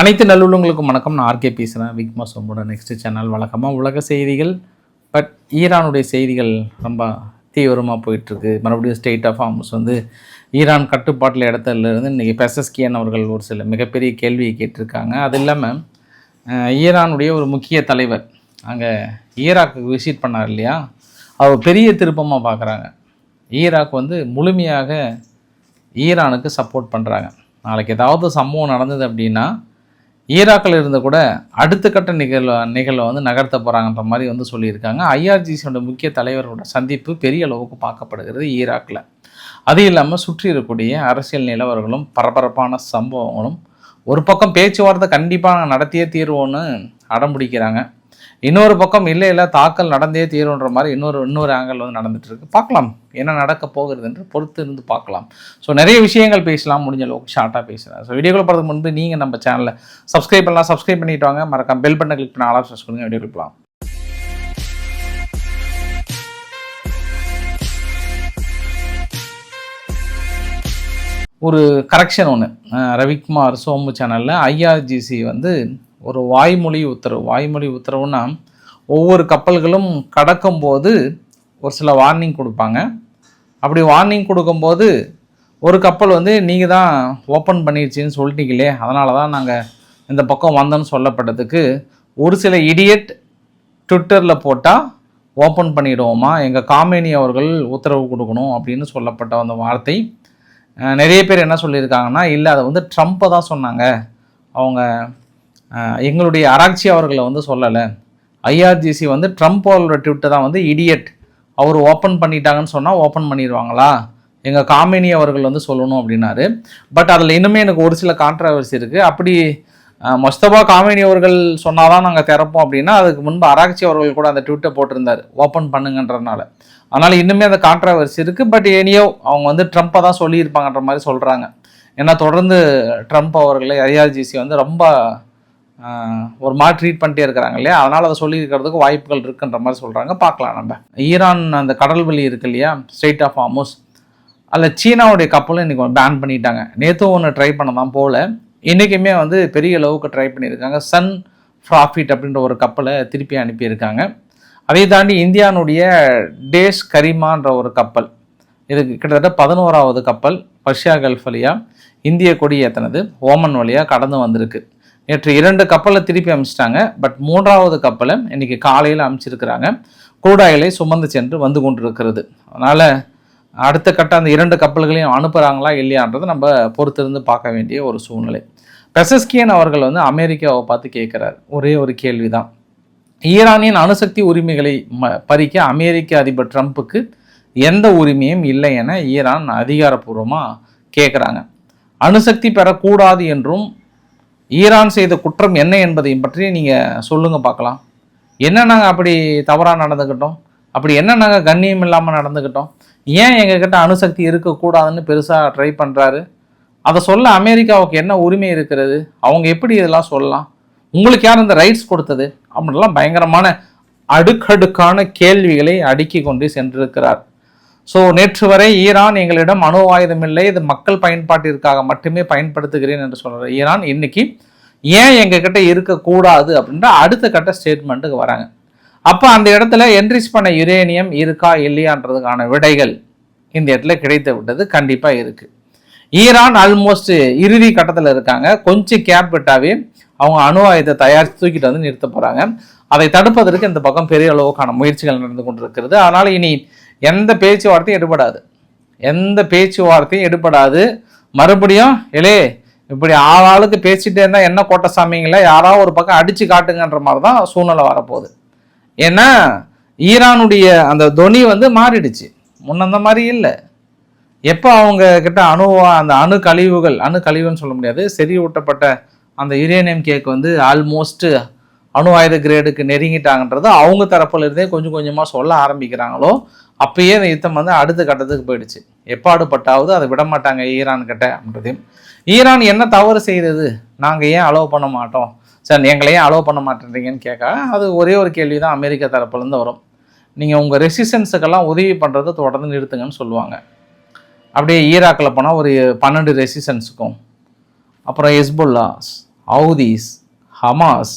அனைத்து நல்லுள்ளங்களுக்கும் வணக்கம். நான் ஆர்கே பேசுகிறேன். பிக் மாஸோட நெக்ஸ்ட் சேனல் வழக்கமாக உலக செய்திகள். பட் ஈரானுடைய செய்திகள் ரொம்ப தீவிரமாக போயிட்டுருக்கு. மறுபடியும் ஸ்டேட் ஆஃப் ஹார்முஸ் ஈரான் கட்டுப்பாட்டில் இடத்துலேருந்து இன்றைக்கி பெசஸ்கியன் அவர்கள் ஒரு சில மிகப்பெரிய கேள்வியை கேட்டிருக்காங்க. அது இல்லாமல் ஈரானுடைய ஒரு முக்கிய தலைவர் அங்கே ஈராக்கு விசிட் பண்ணார் இல்லையா, அவர் பெரிய திருப்பமாக பார்க்குறாங்க. ஈராக் முழுமையாக ஈரானுக்கு சப்போர்ட் பண்ணுறாங்க. நாளைக்கு ஏதாவது சம்பவம் நடந்தது அப்படின்னா ஈராக்கில் இருந்து கூட அடுத்த கட்ட நிகழ்வை நகர்த்த போகிறாங்கன்ற மாதிரி சொல்லியிருக்காங்க. ஐஆர்ஜிசியோட முக்கிய தலைவரோட சந்திப்பு பெரிய அளவுக்கு பார்க்கப்படுகிறது ஈராக்கில். அது இல்லாமல் சுற்றி இருக்கக்கூடிய அரசியல் நிலவரங்களும் பரபரப்பான சம்பவங்களும் ஒரு பக்கம் பேச்சுவார்த்தை கண்டிப்பாக நடத்தியே தீர்வோன்னு அடம்பிடிக்கிறாங்க. இன்னொரு பக்கம் இல்லை தாக்கல் நடந்தே தீருன்ற மாதிரி இன்னொரு ஆங்கிள் நடந்துகிட்ருக்கு. பார்க்கலாம் என்ன நடக்க போகிறது என்று பொறுத்து இருந்து பார்க்கலாம். ஸோ நிறைய விஷயங்கள் பேசலாம், முடிஞ்ச அளவுக்கு ஷார்ட்டாக பேசுகிறேன். ஸோ வீடியோக்குள்ள போகிறதுக்கு முன்பு நீங்கள் நம்ம சேனலில் சப்ஸ்கிரைப் பண்ணலாம், சப்ஸ்கிரைப் பண்ணிட்டு வாங்க. மறக்காம பெல் பட்டனை கிளிக் பண்ணி ஆல் ஆப்ஷன்ஸ் கொடுங்க. வீடியோ போகலாம். ஒரு கரெக்ஷன் ஒன்று, ரவிக்குமார் சோமு சேனலில் ஐஆர்ஜிசி ஒரு வாய்மொழி உத்தரவுன்னா ஒவ்வொரு கப்பல்களும் கடக்கும்போது ஒரு சில வார்னிங் கொடுப்பாங்க. அப்படி வார்னிங் கொடுக்கும்போது ஒரு கப்பல் நீங்கள் தான் ஓப்பன் பண்ணிடுச்சின்னு சொல்லிட்டீங்களே, அதனால தான் நாங்கள் இந்த பக்கம் வந்தோன்னு சொல்லப்பட்டதுக்கு ஒரு சில இடியட் ட்விட்டரில் போட்டால் ஓப்பன் பண்ணிவிடுவோமா, எங்கள் காமேனி அவர்கள் உத்தரவு கொடுக்கணும் அப்படின்னு சொல்லப்பட்ட அந்த வார்த்தை. நிறைய பேர் என்ன சொல்லியிருக்காங்கன்னா, இல்லை அதை ட்ரம்ப்பை தான் சொன்னாங்க, அவங்க எங்களுடைய ஆராய்ச்சி அவர்களை சொல்லலை. ஐஆர்ஜிசி ட்ரம்ப்போட ட்விட்டை தான் இடியட் அவர் ஓப்பன் பண்ணிட்டாங்கன்னு சொன்னால் ஓப்பன் பண்ணிடுவாங்களா, எங்கள் காமினி அவர்கள் சொல்லணும் அப்படின்னாரு. பட் அதில் இன்னுமே எனக்கு ஒரு சில கான்ட்ரவர்சி இருக்குது. அப்படி மொஸ்தபா காமினி அவர்கள் சொன்னால் தான் நாங்கள் திறப்போம் அப்படின்னா அதுக்கு முன்பு ஆராய்ச்சி அவர்கள் கூட அந்த ட்விட்டை போட்டிருந்தார் ஓப்பன் பண்ணுங்கன்றதுனால. அதனால் இன்னுமே அந்த கான்ட்ரவர்சி இருக்குது. பட் எனியோ அவங்க ட்ரம்ப்பை தான் சொல்லியிருப்பாங்கன்ற மாதிரி சொல்கிறாங்க. ஏன்னா தொடர்ந்து ட்ரம்ப் அவர்களை ஐஆர்ஜிசி ரொம்ப ஒரு மாதிரி ட்ரீட் பண்ணிட்டே இருக்கிறாங்க இல்லையா, அதனால் அதை சொல்லியிருக்கிறதுக்கு வாய்ப்புகள் இருக்குன்ற மாதிரி சொல்கிறாங்க. பார்க்கலாம். நம்ம ஈரான் அந்த கடல்வெளி இருக்கு இல்லையா, ஸ்டேட் ஆஃப் ஹார்முஸ், அதில் சீனாவுடைய கப்பலும் இன்றைக்கி பேன் பண்ணிட்டாங்க. நேற்றும் ஒன்று ட்ரை பண்ண தான் போல் இன்றைக்குமே பெரிய அளவுக்கு ட்ரை பண்ணியிருக்காங்க. சன் ப்ராஃபிட் அப்படின்ற ஒரு கப்பலை திருப்பி அனுப்பியிருக்காங்க. அதை தாண்டி இந்தியானுடைய டேஷ் கரிமான்ற ஒரு கப்பல், இதுக்கு கிட்டத்தட்ட 11வது கப்பல் பர்ஷியா கல்ஃப் வழியாக இந்திய கொடி ஏற்றினது ஓமன் வழியாக கடந்து வந்திருக்கு. நேற்று 2 கப்பலை திருப்பி அனுப்பிச்சிட்டாங்க. பட் 3வது கப்பலை இன்றைக்கி காலையில் அனுப்பிச்சிருக்கிறாங்க. கூடாயிலை சுமந்து சென்று வந்து கொண்டிருக்கிறது. அதனால் அடுத்த கட்ட அந்த 2 கப்பல்களையும் அனுப்புகிறாங்களா இல்லையான்றதை நம்ம பொறுத்திருந்து பார்க்க வேண்டிய ஒரு சூழ்நிலை. பெசஸ்கியன் அவர்கள் அமெரிக்காவை பார்த்து கேட்குறார் ஒரே ஒரு கேள்வி தான், ஈரானின் அணுசக்தி உரிமைகளை பறிக்க அமெரிக்க அதிபர் ட்ரம்ப்புக்கு எந்த உரிமையும் இல்லை என ஈரான் அதிகாரப்பூர்வமாக கேட்குறாங்க. அணுசக்தி பெறக்கூடாது என்றும் ஈரான் செய்த குற்றம் என்ன என்பதையும் பற்றி நீங்கள் சொல்லுங்கள் பார்க்கலாம். என்ன நாங்கள் அப்படி தவறாக நடந்துக்கிட்டோம், அப்படி என்ன நாங்கள் கண்ணியம் இல்லாமல் நடந்துக்கிட்டோம், ஏன் எங்ககிட்ட அணுசக்தி இருக்கக்கூடாதுன்னு பெருசாக ட்ரை பண்ணுறாரு, அதை சொல்ல அமெரிக்காவுக்கு என்ன உரிமை இருக்கிறது, அவங்க எப்படி இதெல்லாம் சொல்லலாம், உங்களுக்கு யார் இந்த ரைட்ஸ் கொடுத்தது அப்படின்லாம் பயங்கரமான அடுக்கடுக்கான கேள்விகளை அடுக்கி கொண்டு சென்றிருக்கிறார். ஸோ நேற்று வரை ஈரான் எங்களிடம் அணு ஆயுதம் இல்லை, இது மக்கள் பயன்பாட்டிற்காக மட்டுமே பயன்படுத்துகிறேன் என்று சொல்கிற ஈரான் இன்னைக்கு ஏன் எங்ககிட்ட இருக்கக்கூடாது அப்படின்ற அடுத்த கட்ட ஸ்டேட்மெண்ட்டுக்கு வராங்க. அப்போ அந்த இடத்துல என்ரிச் பண்ண யுரேனியம் இருக்கா இல்லையான்றதுக்கான விடைகள் இந்த இடத்துல கிடைத்து விட்டது. கண்டிப்பாக இருக்குது. ஈரான் ஆல்மோஸ்ட் இறுதி கட்டத்தில் இருக்காங்க. கொஞ்சம் கேப் விட்டாவே அவங்க அணு ஆயுதத்தை தயாரித்து தூக்கிட்டு நிறுத்த போகிறாங்க. அதை தடுப்பதற்கு இந்த பக்கம் பெரிய அளவுக்கான முயற்சிகள் நடந்து கொண்டிருக்கிறது. அதனால் இனி எந்த பேச்சுவார்த்தையும் எடுபடாது. மறுபடியும் இப்படி ஆளாளுக்கு பேசிட்டே இருந்தால் என்ன கோட்டசாமிங்கள யாராவது ஒரு பக்கம் அடித்து காட்டுங்கன்ற மாதிரி தான் சூழ்நிலை வரப்போகுது. ஏன்னா ஈரானுடைய அந்த தொனி மாறிடுச்சு, முன்ன மாதிரி இல்லை. எப்போ அவங்க கிட்ட அந்த அணு கழிவுன்னு சொல்ல முடியாது, செறிவூட்டப்பட்ட அந்த யுரேனியம் கேக் ஆல்மோஸ்ட் அணு ஆயுத கிரேடுக்கு நெருங்கிட்டாங்கன்றது அவங்க தரப்புல இருந்தே கொஞ்சம் கொஞ்சமாக சொல்ல ஆரம்பிக்கிறாங்களோ அப்பயே இந்த யுத்தம் அடுத்த கட்டத்துக்கு போயிடுச்சு. எப்பாடுபட்டாவது அதை விட மாட்டாங்க ஈரான் கிட்ட அப்படின்றதையும். ஈரான் என்ன தவறு செய்தது, நாங்கள் ஏன் அலோவ் பண்ண மாட்டோம், சார் எங்களை ஏன் அலோவ் பண்ண மாட்டேன்றீங்கன்னு கேட்க அது ஒரே ஒரு கேள்வி தான் அமெரிக்கா தரப்புலேருந்து வரும். நீங்கள் உங்கள் ரெசிஸ்டன்ஸுக்கெல்லாம் உதவி பண்ணுறதை தொடர்ந்து நிறுத்துங்கன்னு சொல்லுவாங்க. அப்படியே ஈராக்கில் போனால் ஒரு 12 ரெசிஸ்டன்ஸுக்கும், அப்புறம் ஹெஸ்புல்லாஸ், ஹவுதீஸ், ஹமாஸ்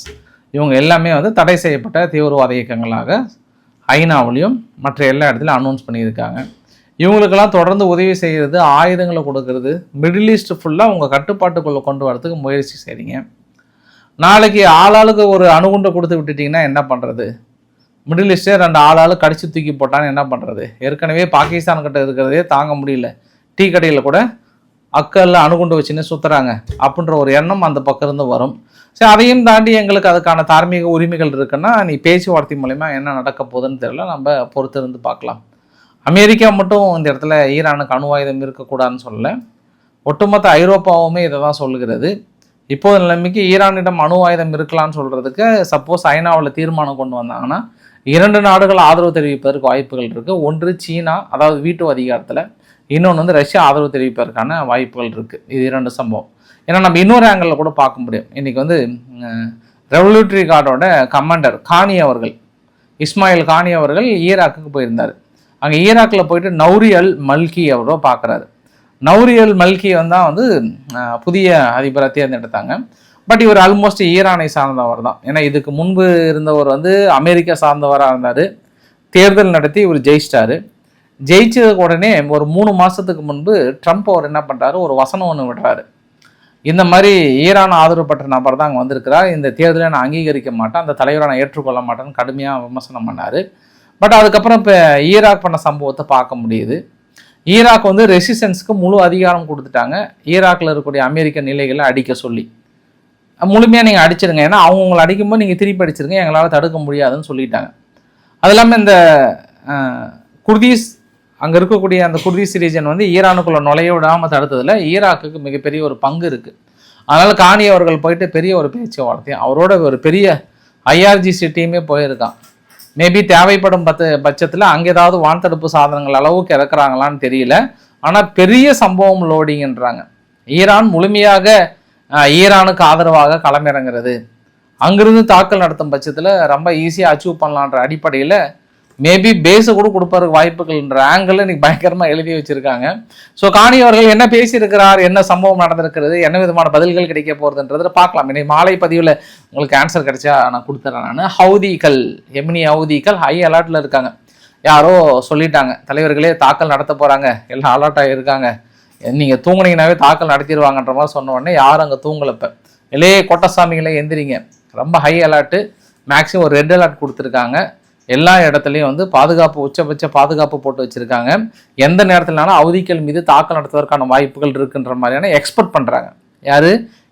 இவங்க எல்லாமே வந்து தடை செய்யப்பட்ட தீவிரவாத இயக்கங்களாக ஐநாவிலையும் மற்ற எல்லா இடத்துலையும் அனௌன்ஸ் பண்ணியிருக்காங்க. இவங்களுக்கெல்லாம் தொடர்ந்து உதவி செய்கிறது, ஆயுதங்களை கொடுக்கறது, மிடில் ஈஸ்ட் ஃபுல்லாக உங்கள் கட்டுப்பாட்டுக்குள்ளே கொண்டு வரதுக்கு முயற்சி செய்கிறீங்க. நாளைக்கு ஆளாளுக்கு ஒரு அணுகுண்டை கொடுத்து விட்டுட்டிங்கன்னா என்ன பண்ணுறது? மிடில் ஈஸ்டே 2 ஆளாளு கடிச்சு தூக்கி போட்டான்னு என்ன பண்ணுறது? ஏற்கனவே பாகிஸ்தான்கிட்ட இருக்கிறதே தாங்க முடியல, டீ கடையில் கூட அக்கல்ல அணுகுண்டு வச்சுன்னு சுற்றுறாங்க அப்படின்ற ஒரு எண்ணம் அந்த பக்கம் இருந்து வரும். சரி, அதையும் தாண்டி எங்களுக்கு அதுக்கான தார்மீக உரிமைகள் இருக்குன்னா நீ பேச்சுவார்த்தை மூலமா என்ன நடக்க போகுதுன்னு தெரியல, நம்ம பொறுத்து இருந்து பார்க்கலாம். அமெரிக்கா மட்டும் இந்த இடத்துல ஈரானுக்கு அணு ஆயுதம் இருக்கக்கூடாதுன்னு சொல்லலை, ஒட்டுமொத்த ஐரோப்பாவுமே இதை தான் சொல்லுகிறது. இப்போது நிலைமைக்கு ஈரானிடம் அணு ஆயுதம் இருக்கலாம்னு சொல்கிறதுக்கு சப்போஸ் ஐநாவில் தீர்மானம் கொண்டு வந்தாங்கன்னா 2 நாடுகள் ஆதரவு தெரிவிப்பதற்கு வாய்ப்புகள் இருக்குது. ஒன்று சீனா, அதாவது வீட்டு அதிகாரத்தில், இன்னொன்று வந்து ரஷ்யா ஆதரவு தெரிவிப்பதற்கான வாய்ப்புகள் இருக்குது. இது 2 சம்பவம். ஏன்னா நம்ம இன்னொரு ஆங்கிளில் கூட பார்க்க முடியும். இன்றைக்கி வந்து ரெவல்யூட்டரி கார்டோட கமாண்டர் கானி அவர்கள், இஸ்மாயில் கானி அவர்கள் ஈராக்குக்கு போயிருந்தார். அங்கே ஈராக்கில் போயிட்டு நௌரி அல் மல்கி அவரோ பார்க்குறாரு. நௌரி அல் மல்கி தான் வந்து புதிய அதிபரை தேர்ந்தெடுத்தாங்க. பட் இவர் ஆல்மோஸ்ட் ஈரானை சார்ந்தவர் தான். ஏன்னா இதுக்கு முன்பு இருந்தவர் வந்து அமெரிக்கா சார்ந்தவராக இருந்தார். தேர்தல் நடத்தி இவர் ஜெயிச்சிட்டாரு. ஜெயிச்சதுக்கு உடனே ஒரு 3 மாதத்துக்கு முன்பு ட்ரம்ப் அவர் என்ன பண்ணுறாரு, ஒரு வசனம் ஒன்று விடுறாரு. இந்த மாதிரி ஈரான் ஆதரவு பெற்ற நபர் தான் அங்கே வந்திருக்கிறார், இந்த தேர்தலை நான் அங்கீகரிக்க மாட்டேன், அந்த தலைவரை நான் ஏற்றுக்கொள்ள மாட்டேன்னு கடுமையாக விமர்சனம் பண்ணார். பட் அதுக்கப்புறம் இப்போ ஈராக் பண்ண சம்பவத்தை பார்க்க முடியுது. ஈராக் வந்து ரெசிஸ்டன்ஸுக்கு முழு அதிகாரம் கொடுத்துட்டாங்க, ஈராக்கில் இருக்கக்கூடிய அமெரிக்க நிலைகளை அடிக்க சொல்லி. முழுமையாக நீங்கள் அடிச்சிருங்க, ஏன்னா அவங்க உங்களை அடிக்கும்போது நீங்கள் திருப்பி அடிச்சிருங்க, எங்களால் தடுக்க முடியாதுன்னு சொல்லிட்டாங்க. அது இல்லாமல் இந்த குர்தீஸ், அங்கே இருக்கக்கூடிய அந்த குர்தீஸ் ரீஜன் வந்து ஈரானுக்குள்ளே நுழைய விடாமல் தடுத்ததில் ஈராக்குக்கு மிகப்பெரிய ஒரு பங்கு இருக்குது. அதனால் கானி அவர்கள் போயிட்டு பெரிய ஒரு பேச்சுவார்த்தையும் அவரோட ஒரு பெரிய ஐஆர்ஜிசி டீமே போயிருக்கான். மேபி தேவைப்படும் பட்சத்தில் அங்கே ஏதாவது வான்தடுப்பு சாதனங்கள் அளவுக்கு இறக்குறாங்களான்னு தெரியல. ஆனால் பெரிய சம்பவம் லோடிங்கன்றாங்க. ஈரான் முழுமையாக ஈரானுக்கு ஆதரவாக களமிறங்கிறது, அங்கிருந்து தாக்கல் நடத்தும் பட்சத்தில் ரொம்ப ஈஸியாக அச்சீவ் பண்ணலான்ற அடிப்படையில் மேபி பேஸை கூட கொடுப்பதற்கு வாய்ப்புகள்ன்ற ஆங்கிள் இன்னைக்கு பயங்கரமாக எழுதி வச்சுருக்காங்க. ஸோ கானி அவர்கள் என்ன பேசியிருக்கிறார், என்ன சம்பவம் நடந்திருக்கிறது, என்ன விதமான பதில்கள் கிடைக்க போகிறதுன்றதை பார்க்கலாம். இன்னைக்கு மாலை பதிவில் உங்களுக்கு ஆன்சர் கிடைச்சா நான் கொடுத்துட்றேன். நான் ஹவுதிகள், எமினி ஹவுதிகள் ஹை அலர்ட்டில் இருக்காங்க. யாரோ சொல்லிட்டாங்க, தலைவர்களே தாக்கல் நடத்த போகிறாங்க, எல்லாம் அலர்ட்டாக இருக்காங்க, நீங்கள் தூங்குனீங்கன்னாவே தாக்கல் நடத்திடுவாங்கன்ற மாதிரி சொன்ன உடனே யாரும் அங்கே தூங்கலப்ப, இல்லையே கொட்டசாமிகளே எந்திரிங்க, ரொம்ப ஹை அலர்ட்டு, மேக்ஸிமம் ஒரு ரெட் அலர்ட் கொடுத்துருக்காங்க. எல்லா இடத்துலையும் வந்து பாதுகாப்பு, உச்சபட்ச பாதுகாப்பு போட்டு வச்சுருக்காங்க. எந்த நேரத்தில்னாலும் ஹவுதிகள் மீது தாக்கல் நடத்துவதற்கான வாய்ப்புகள் இருக்குன்ற மாதிரியான எக்ஸ்பெக்ட் பண்ணுறாங்க. யார்?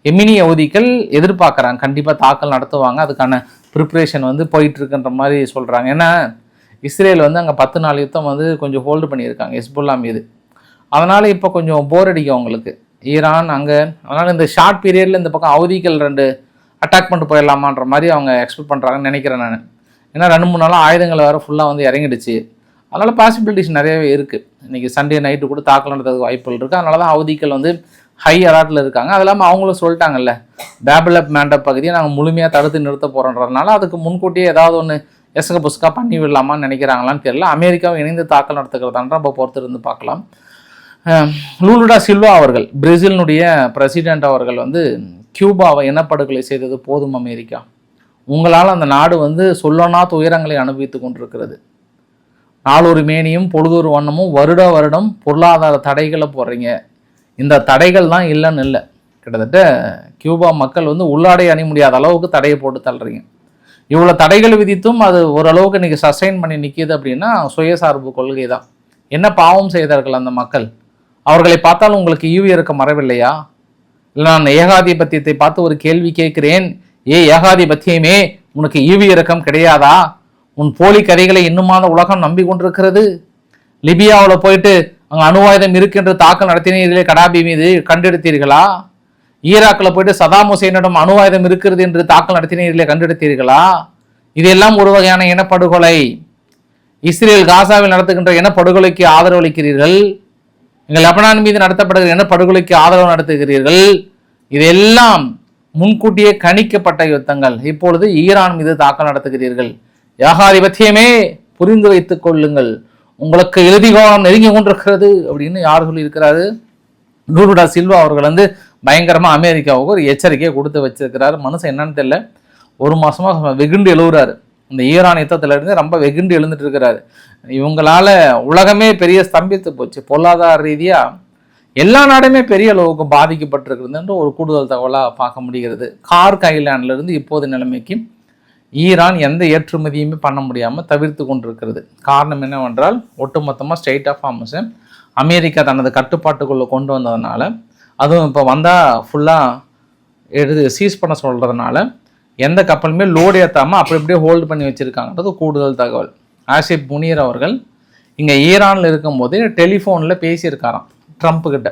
எமினி ஹவுதிகள் எதிர்பார்க்குறாங்க, கண்டிப்பாக தாக்கல் நடத்துவாங்க, அதுக்கான ப்ரிப்ரேஷன் வந்து போயிட்டுருக்குன்ற மாதிரி சொல்கிறாங்க. ஏன்னா இஸ்ரேல் வந்து அங்கே 10 நாள் யுத்தம் வந்து கொஞ்சம் ஹோல்டு பண்ணியிருக்காங்க ஹெஸ்புல்லா மீது. அதனால் இப்போ கொஞ்சம் போர் அடிக்கும் அவங்களுக்கு ஈரான் அங்கே. அதனால் இந்த ஷார்ட் பீரியடில் இந்த பக்கம் ஹவுதிகள் 2 அட்டாக் பண்ணிட்டு போயிடலாமான்ற மாதிரி அவங்க எக்ஸ்பெக்ட் பண்ணுறாங்கன்னு நினைக்கிறேன் நான். ஏன்னா 2-3 நாளாக ஆயுதங்கள் வேறு ஃபுல்லாக வந்து இறங்கிடுச்சு. அதனால் பாசிபிலிட்டிஸ் நிறையவே இருக்குது. இன்றைக்கி சண்டே நைட்டு கூட தாக்கல் நடத்துறதுக்கு வாய்ப்புகள் இருக்குது. அதனால தான் ஹவுதிகள் வந்து ஹை அலர்ட்டில் இருக்காங்க. அது இல்லாமல் அவங்களும் சொல்லிட்டாங்கல்ல, பேபிளப் மேண்டப் பகுதியை நாங்கள் முழுமையாக தடுத்து நிறுத்த போகிறோன்றதுனால அதுக்கு முன்கூட்டியே ஏதாவது ஒன்று எசக புஸ்கா பண்ணி விடலாமான்னு நினைக்கிறாங்களான்னு தெரியல. அமெரிக்காவும் இணைந்து தாக்கல் நடத்துக்கிறதான்ற நம்ம பொறுத்து இருந்து பார்க்கலாம். லூலுடா சில்வா அவர்கள், பிரேசிலினுடைய பிரசிடென்ட் அவர்கள் வந்து கியூபாவை இனப்படுகொலை செய்தது போதும் அமெரிக்கா, உங்களால் அந்த நாடு வந்து சொல்லனா துயரங்களை அனுபவித்து கொண்டிருக்கிறது, நாளொரு மேனியும் பொழுதொரு வண்ணமும் வருடம் பொருளாதார தடைகளை போடுறீங்க, இந்த தடைகள் தான் இல்லைன்னு இல்லை, கிட்டத்தட்ட கியூபா மக்கள் வந்து உள்ளாடை அணிய முடியாத அளவுக்கு தடையை போட்டு தள்ளுறீங்க. இவ்வளோ தடைகள் விதித்தும் அது ஓரளவுக்கு இன்றைக்கி சஸ்டைன் பண்ணி நிற்கிது அப்படின்னா சுயசார்பு கொள்கை தான். என்ன பாவம் செய்தார்கள் அந்த மக்கள்? அவர்களை பார்த்தாலும் உங்களுக்கு ஈவு இறக்க மறவில்லையா? இல்லை நான் ஏகாதிபத்தியத்தை பார்த்து ஒரு கேள்வி கேட்கிறேன், ஏகாதிபத்தியமே உனக்கு ஈவு இறக்கம் கிடையாதா? உன் போலி கதைகளை இன்னுமான உலகம் நம்பி கொண்டிருக்கிறது. லிபியாவில் போயிட்டு அங்கே அணுவாயுதம் இருக்குன்று தாக்கல் நடத்தினீர்களே, கடாபி மீது கண்டெடுத்தீர்களா? ஈராக்கில் போயிட்டு சதாம் ஹுசைனிடம் அணுவாயுதம் இருக்கிறது என்று தாக்கல் நடத்தினீர்களே, கண்டெடுத்தீர்களா? இதெல்லாம் ஒரு வகையான இனப்படுகொலை. இஸ்ரேல் காசாவில் நடத்துகின்ற இனப்படுகொலைக்கு ஆதரவு அளிக்கிறீர்கள். எங்கள் லெபனான் மீது நடத்தப்படுகிற இனப்படுகொலைக்கு ஆதரவு நடத்துகிறீர்கள். இதெல்லாம் முன்கூட்டியே கணிக்கப்பட்ட யுத்தங்கள். இப்பொழுது ஈரான் மீது தாக்கல் நடத்துகிறீர்கள். ஏகாதிபத்தியமே புரிந்து வைத்துக் கொள்ளுங்கள், உங்களுக்கு இறுதி காலம் நெருங்கி கொண்டிருக்கிறது அப்படின்னு யார் சொல்லியிருக்கிறாரு? லூலுடா சில்வா அவர்கள் வந்து பயங்கரமாக அமெரிக்காவுக்கு ஒரு எச்சரிக்கையை கொடுத்து வச்சிருக்கிறாரு. மனுஷன் என்னன்னு தெரியல, ஒரு மாதமாக வெகுண்டு எழுவுறாரு. இந்த ஈரான் யுத்தத்திலேருந்து ரொம்ப வெகுண்டு எழுந்துட்டு இருக்கிறாரு. இவங்களால உலகமே பெரிய ஸ்தம்பித்து போச்சு. பொருளாதார ரீதியாக எல்லா நாடுமே பெரிய அளவுக்கு பாதிக்கப்பட்டிருக்குதுன்ற ஒரு கூடுதல் தகவலாக பார்க்க முடிகிறது. கார்க் ஐலாண்ட்லேருந்து இப்போது நிலைமைக்கு ஈரான் எந்த ஏற்றுமதியுமே பண்ண முடியாமல் தவிர்த்து கொண்டிருக்கிறது. காரணம் என்னவென்றால், ஒட்டுமொத்தமாக ஸ்ட்ரெயிட் ஆஃப் ஹார்மஸை அமெரிக்கா தனது கட்டுப்பாட்டுக்குள்ளே கொண்டு வந்ததுனால, அதுவும் இப்போ வந்தால் ஃபுல்லாக சீஸ் பண்ண சொல்கிறதுனால எந்த கப்பலுமே லோடு ஏற்றாமல் அப்படி அப்படியே ஹோல்டு பண்ணி வச்சுருக்காங்கன்றது கூடுதல் தகவல். ஆசிப் முனீர் அவர்கள் இங்கே ஈரானில் இருக்கும்போது டெலிஃபோனில் பேசியிருக்காராம் ட்ரம்ப்புக்கிட்ட.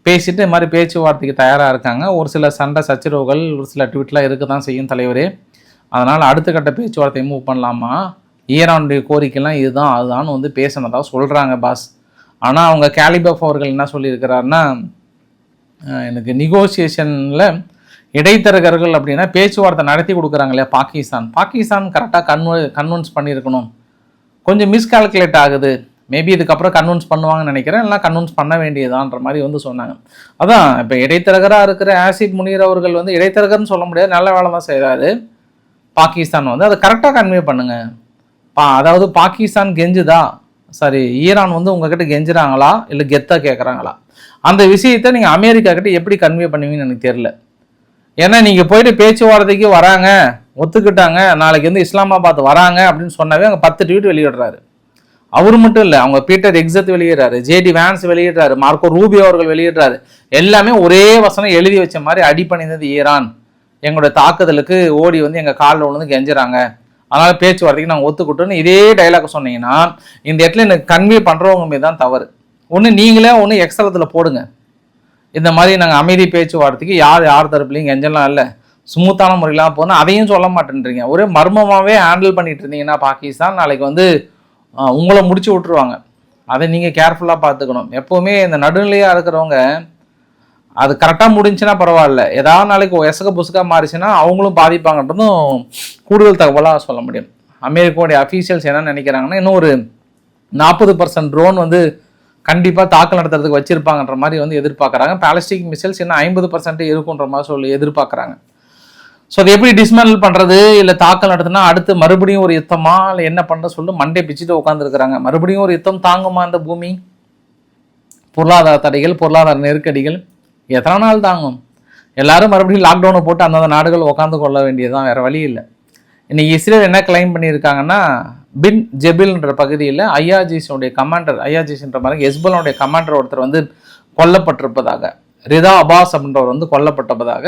பேசிட்டு இது மாதிரி பேச்சுவார்த்தைக்கு தயாராக இருக்காங்க. ஒரு சில சண்டை சச்சரவுகள், ஒரு சில ட்வீட்லாம் இருக்க தான் செய்யும் தலைவரே. அதனால் அடுத்த கட்ட பேச்சுவார்த்தையை மூவ் பண்ணலாமா, ஈரானுடைய கோரிக்கைலாம் இதுதான் அதுதான் வந்து பேசினதா சொல்கிறாங்க பாஸ். ஆனால் அவங்க கேலிபஃப் அவர்கள் என்ன சொல்லியிருக்கிறாருன்னா, எனக்கு நெகோசியேஷனில் இடைத்தரகர்கள் அப்படின்னா பேச்சுவார்த்தை நடத்தி கொடுக்குறாங்க இல்லையா பாகிஸ்தான் கரெக்டாக கன்வின்ஸ் பண்ணியிருக்கணும். கொஞ்சம் மிஸ்கால்குலேட் ஆகுது. மேபி இதுக்கப்புறம் கன்வின்ஸ் பண்ணுவாங்கன்னு நினைக்கிறேன், இல்லை கன்வின்ஸ் பண்ண வேண்டியதான்ற மாதிரி வந்து சொன்னாங்க. அதான் இப்போ இடைத்தரகராக இருக்கிற ஆசிப் முனீர் அவர்கள் வந்து இடைத்தரகர்னு சொல்ல முடியாது, நல்ல வேலை தான் செய்கிறாரு. பாகிஸ்தான் வந்து அதை கரெக்டாக கன்வே பண்ணுங்க. அதாவது பாகிஸ்தான் கெஞ்சுதா, சரி ஈரான் வந்து உங்ககிட்ட கெஞ்சுறாங்களா இல்லை கெத்தாக கேட்குறாங்களா, அந்த விஷயத்தை நீங்கள் அமெரிக்கா கிட்ட எப்படி கன்வே பண்ணுவீங்கன்னு எனக்கு தெரியல. ஏன்னா நீங்கள் போயிட்டு பேச்சுவார்த்தைக்கு வராங்க, ஒத்துக்கிட்டாங்க, நாளைக்கு வந்து இஸ்லாமாபாத் வராங்க அப்படின்னு சொன்னாவே அங்கே 10 ட்வீட் வெளியிடுறாரு. அவர் மட்டும் இல்லை, அவங்க பீட்டர் எக்ஸத் வெளியிடுறாரு, ஜேடி வேன்ஸ் வெளியிடுறாரு, மார்க்கோ ரூபியோ அவர்கள் வெளியிடுறாரு. எல்லாமே ஒரே வசனம் எழுதி வச்ச மாதிரி அடிப்பணிந்தது ஈரான் எங்களுடைய தாக்குதலுக்கு ஓடி வந்து எங்கள் காலில் விழுந்து கெஞ்சுறாங்க, அதனால் பேச்சுவார்த்தைக்கு நாங்கள் ஒத்துக்கிட்டோன்னு இதே டைலாக் சொன்னீங்கன்னா இந்த இடத்துல எனக்கு கன்வே பண்ணுறவங்க மீது தான் தவறு. ஒன்று நீங்களே ஒன்று எக்ஸ்தலத்தில் போடுங்க, இந்த மாதிரி நாங்கள் அமைதி பேச்சுவார்த்தைக்கு யார் தரப்புலையும் கெஞ்சலாம் இல்லை, ஸ்மூத்தான முறையெல்லாம் போனால் அதையும் சொல்ல மாட்டேன்றீங்க. ஒரே மர்மமாகவே ஹேண்டில் பண்ணிட்டு இருந்தீங்கன்னா பாகிஸ்தான் நாளைக்கு வந்து உங்களை முடிச்சு விட்ருவாங்க. அதை நீங்கள் கேர்ஃபுல்லாக பார்த்துக்கணும். எப்போவுமே இந்த நடுநிலையாக இருக்கிறவங்க அது கரெக்டாக முடிஞ்சுன்னா பரவாயில்ல, ஏதாவது நாளைக்கு எசக புசுக்காக மாறிச்சுன்னா அவங்களும் பாதிப்பாங்கன்றதும் கூடுதல் தகவலாக சொல்ல முடியும். அமெரிக்காவுடைய அஃபீஷியல்ஸ் என்ன நினைக்கிறாங்கன்னா, இன்னும் ஒரு 40% ட்ரோன் வந்து கண்டிப்பாக தாக்கல் நடத்துறதுக்கு வச்சுருப்பாங்கன்ற மாதிரி வந்து எதிர்பார்க்குறாங்க. பாலிஸ்டிக் மிசைல்ஸ் இன்னும் 50% இருக்குன்ற மாதிரி சொல்லி எதிர்பார்க்குறாங்க. ஸோ அதை எப்படி டிஸ்மேண்டில் பண்ணுறது, இல்லை தாக்கல் நடத்துனா அடுத்து மறுபடியும் ஒரு யுத்தமா, இல்லை என்ன பண்ணுறது சொல்லிட்டு மண்டே பிச்சுட்டு உட்காந்துருக்குறாங்க. மறுபடியும் ஒரு யுத்தம் தாங்குமா இந்த பூமி? பொருளாதார தடைகள், பொருளாதார நெருக்கடிகள் எத்தனை நாள் தாங்கும்? எல்லாரும் மறுபடியும் லாக்டவுனை போட்டு அந்தந்த நாடுகள் உட்காந்து கொள்ள வேண்டியதுதான், வேறு வழி இல்லை. இன்றைக்கி இஸ்ரேல் என்ன கிளைம் பண்ணியிருக்காங்கன்னா, பின் ஜெபில்ன்ற பகுதியில் ஐஆர்ஜிசியுடைய கமாண்டர், ஐஆர்ஜிசின்ற மாதிரி ஹெஸ்போலாவுடைய கமாண்டர் ஒருத்தர் வந்து கொல்லப்பட்டிருப்பதாக, ரிதா அபாஸ் அப்படின்றவர் வந்து கொல்லப்பட்டதாக,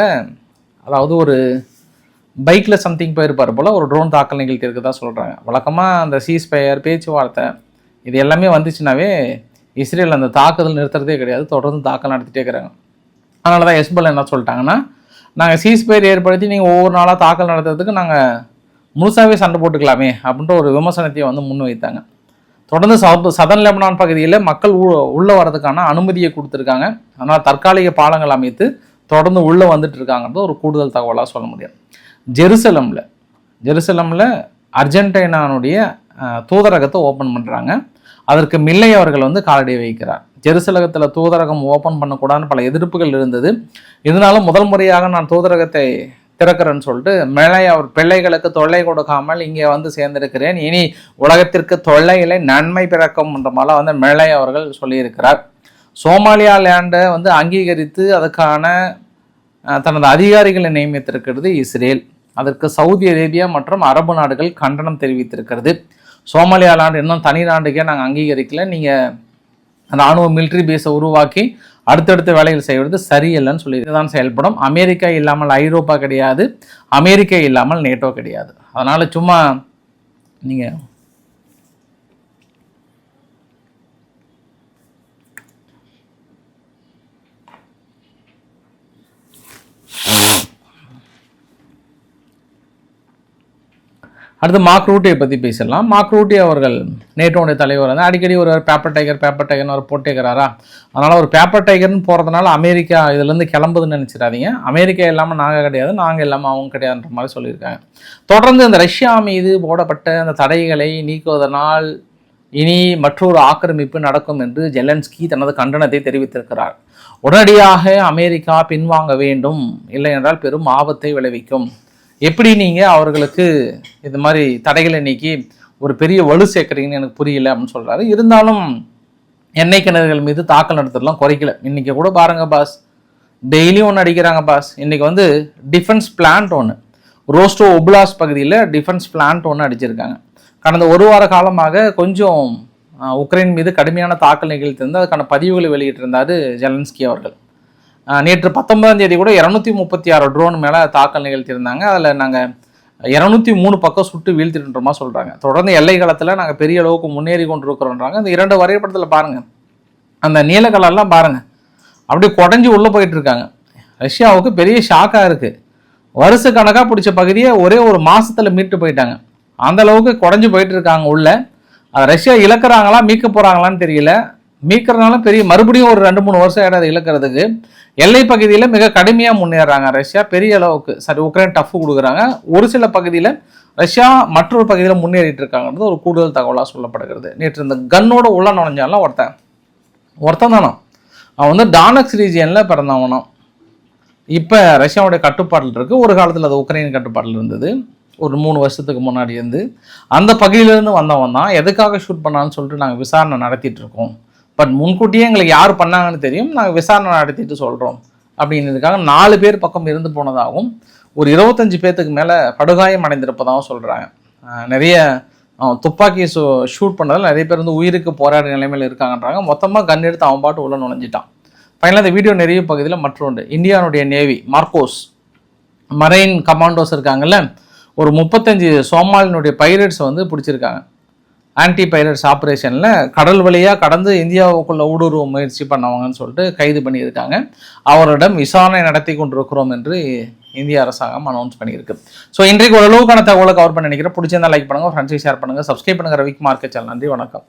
அதாவது ஒரு பைக்கில் சம்திங் போயிருப்பார் போல் ஒரு ட்ரோன் தாக்கல் நிகழ்த்தி இருக்கதா சொல்கிறாங்க. வழக்கமாக அந்த சீஸ்பயர் பேச்சுவார்த்தை இது எல்லாமே வந்துச்சுனாவே இஸ்ரேல் அந்த தாக்குதல் நிறுத்துறதே கிடையாது, தொடர்ந்து தாக்கல் நடத்திட்டே இருக்கிறாங்க. அதனால தான் ஹெஸ்போலா என்ன சொல்லிட்டாங்கன்னா, நாங்கள் சீஸ்பயர் ஏற்படுத்தி நீங்கள் ஒவ்வொரு நாளாக தாக்கல் நடத்துறதுக்கு நாங்கள் முழுசாகவே சண்டை போட்டுக்கலாமே அப்படின்ற ஒரு விமர்சனத்தையும் வந்து முன் வைத்தாங்க. தொடர்ந்து சதன் லெபனான் பகுதியில் மக்கள் உள்ளே வரதுக்கான அனுமதியை கொடுத்துருக்காங்க. அதனால் தற்காலிக பாலங்கள் அமைத்து தொடர்ந்து உள்ளே வந்துட்டு இருக்காங்கன்றது ஒரு கூடுதல் தகவலாக சொல்ல முடியும். ஜெருசலமில் அர்ஜென்டினானுடைய தூதரகத்தை ஓப்பன் பண்ணுறாங்க. அதற்கு மில்லை அவர்கள் வந்து காலடி வைக்கிறார். ஜெருசலகத்தில் தூதரகம் ஓப்பன் பண்ணக்கூடாதுன்னு பல எதிர்ப்புகள் இருந்தது. இருந்தாலும் முதல் முறையாக நான் தூதரகத்தை திறக்கிறேன்னு சொல்லிட்டு மில்லை அவர் பிள்ளைகளுக்கு தொல்லை கொடுக்காமல் இங்கே வந்து சேர்ந்திருக்கிறேன், இனி உலகத்திற்கு தொல்லை இல்லை நன்மை பிறக்கும் என்ற மாதிரி வந்து மில்லை அவர்கள் சொல்லியிருக்கிறார். சோமாலியா லேண்டை வந்து அங்கீகரித்து அதுக்கான தனது அதிகாரிகளை நியமித்திருக்கிறது இஸ்ரேல். அதற்கு சவுதி அரேபியா மற்றும் அரபு நாடுகள் கண்டனம் தெரிவித்திருக்கிறது. சோமாலியா லேண்ட் இன்னும் தனி நாட்டுக்கே நாங்கள் அங்கீகரிக்கல, நீங்கள் இராணுவ மிலிட்ரி பேஸை உருவாக்கி அடுத்தடுத்த வேலைகள் செய்வது சரியில்லைன்னு சொல்லி தான் செயல்படும். அமெரிக்கா இல்லாமல் ஐரோப்பா கிடையாது, அமெரிக்கா இல்லாமல் நேட்டோ கிடையாது. அதனால் சும்மா நீங்கள் அடுத்து மார்க் ரூட்டியை பற்றி பேசலாம். மார்க் ரூட்டி அவர்கள் நேட்டோடைய தலைவர் வந்து அடிக்கடி ஒரு பேப்பர் டைகர்னு ஒரு போட்டேக்கிறாரா, அதனால் ஒரு பேப்பர் டைகர்னு போகிறதுனால அமெரிக்கா இதுலேருந்து கிளம்புதுன்னு நினச்சிடாதீங்க. அமெரிக்கா இல்லாமல் நாங்கள் கிடையாது, நாங்கள் இல்லாமல் அவங்க கிடையாதுன்ற மாதிரி சொல்லியிருக்காங்க. தொடர்ந்து இந்த ரஷ்யா மீது போடப்பட்ட அந்த தடைகளை நீக்குவதனால் இனி மற்றொரு ஆக்கிரமிப்பு நடக்கும் என்று ஜெலன்ஸ்கி தனது கண்டனத்தை தெரிவித்திருக்கிறார். உடனடியாக அமெரிக்கா பின்வாங்க வேண்டும், இல்லை என்றால் பெரும் ஆபத்தை விளைவிக்கும். எப்படி நீங்கள் அவர்களுக்கு இது மாதிரி தடைகளை நீக்கி ஒரு பெரிய வலு சேர்க்குறீங்கன்னு எனக்கு புரியல அப்படின்னு சொல்கிறாரு. இருந்தாலும் எண்ணெய் கிணறுகள் மீது தாக்கல் நடத்துறதுலாம் குறைக்கல. இன்றைக்கி கூட பாருங்கள் பாஸ், டெய்லியும் ஒன்று அடிக்கிறாங்க பாஸ். இன்றைக்கி வந்து டிஃபென்ஸ் பிளான்ட் ஒன்று ரோஸ்டோ ஒப்லாஸ் பகுதியில் டிஃபென்ஸ் பிளான்ட் ஒன்று அடிச்சிருக்காங்க. கடந்த ஒரு வார காலமாக கொஞ்சம் உக்ரைன் மீது கடுமையான தாக்கல் நிகழ்த்திருந்து அதுக்கான பதிவுகளை வெளியிட்டிருந்தார் ஜெலன்ஸ்கி அவர்கள். நேற்று 19ஆம் தேதி கூட 236 ட்ரோன் மேலே தாக்கல் நிகழ்த்தியிருந்தாங்க. அதில் நாங்கள் 203 பக்கம் சுட்டு வீழ்த்திட்டுன்றமா சொல்கிறாங்க. தொடர்ந்து எல்லை காலத்தில் நாங்கள் பெரிய அளவுக்கு முன்னேறி கொண்டு இருக்கிறோன்றாங்க. இந்த 2 வரைபடத்தில் பாருங்கள், அந்த நீலக்கலெல்லாம் பாருங்கள், அப்படியே குடஞ்சி உள்ளே போயிட்டு இருக்காங்க. ரஷ்யாவுக்கு பெரிய ஷாக்காக இருக்குது. வருஷ கணக்காக பிடிச்ச பகுதியை ஒரே ஒரு மாதத்தில் மீட்டு போயிட்டாங்க. அந்த அளவுக்கு குடஞ்சி போயிட்டு இருக்காங்க உள்ள. அதை ரஷ்யா இழக்கிறாங்களா மீட்க போகிறாங்களான்னு தெரியல. மீட்கிறதுனால பெரிய மறுபடியும் ஒரு 2-3 வருஷம் ஆகிடும் அதை இழக்கிறதுக்கு. எல்லை பகுதியில் மிக கடுமையாக முன்னேறாங்க ரஷ்யா பெரிய அளவுக்கு. சரி, உக்ரைன் டஃப் கொடுக்குறாங்க. ஒரு சில பகுதியில் ரஷ்யா மற்றொரு பகுதியில் முன்னேறிட்டு இருக்காங்கிறது ஒரு கூடுதல் தகவலாக சொல்லப்படுகிறது. நேற்று இந்த கன்னோட உள்ள நுழைஞ்சாலும் ஒருத்தன் தானோ, அவன் வந்து டானக்ஸ் ரீஜியனில் பிறந்தவனும். இப்போ ரஷ்யாவுடைய கட்டுப்பாட்டில் இருக்குது. ஒரு காலத்தில் அது உக்ரைன் கட்டுப்பாட்டில் இருந்தது. ஒரு 3 வருஷத்துக்கு முன்னாடி இருந்து அந்த பகுதியிலேருந்து வந்தவன் தான். எதுக்காக ஷூட் பண்ணான்னு சொல்லிட்டு நாங்கள் விசாரணை நடத்திட்டு இருக்கோம். பட் முன்கூட்டியே எங்களுக்கு யார் பண்ணாங்கன்னு தெரியும், நாங்கள் விசாரணை நடத்திட்டு சொல்கிறோம் அப்படின்றதுக்காக 4 பேர் பக்கம் இருந்து போனதாகவும் ஒரு 25 பேர்த்துக்கு மேலே படுகாயம் அடைந்திருப்பதாகவும் சொல்கிறாங்க. நிறைய துப்பாக்கி ஷூட் பண்ணதில் நிறைய பேர் வந்து உயிருக்கு போராட நிலைமையில் இருக்காங்கன்றாங்க. மொத்தமாக கன் எடுத்து அவன் பாட்டு உள்ள நுழைஞ்சிட்டான். ஃபைனலாக இந்த வீடியோ நிறைய பகுதியில் மற்றொன்று, இந்தியாவுடைய நேவி மார்கோஸ் மரைன் கமாண்டோஸ் இருக்காங்கல்ல, ஒரு 35 சோமாலினுடைய பைரட்ஸ் வந்து பிடிச்சிருக்காங்க. ஆன்டி பைரட்ஸ் ஆப்ரேஷனில் கடல் வழியாக கடந்து இந்தியாவுக்குள்ளே ஊடுருவ முயற்சி பண்ணவங்கன்னு சொல்லிட்டு கைது பண்ணியிருக்காங்க. அவரிடம் விசாரணை நடத்தி கொண்டிருக்கிறோம் என்று இந்திய அரசாங்கம் அனௌன்ஸ் பண்ணியிருக்கு. ஸோ இன்றைக்கு ஓரளவுக்கான தகவலை கவர் பண்ண நினைக்கிறேன். பிடிச்சிருந்தா லைக் பண்ணுங்கள், ஃப்ரெண்ட்ஸுக்கு ஷேர் பண்ணுங்கள், சப்ஸ்கிரைப் பண்ணுங்கள். ரவிக்குமார் சேனல். நன்றி, வணக்கம்.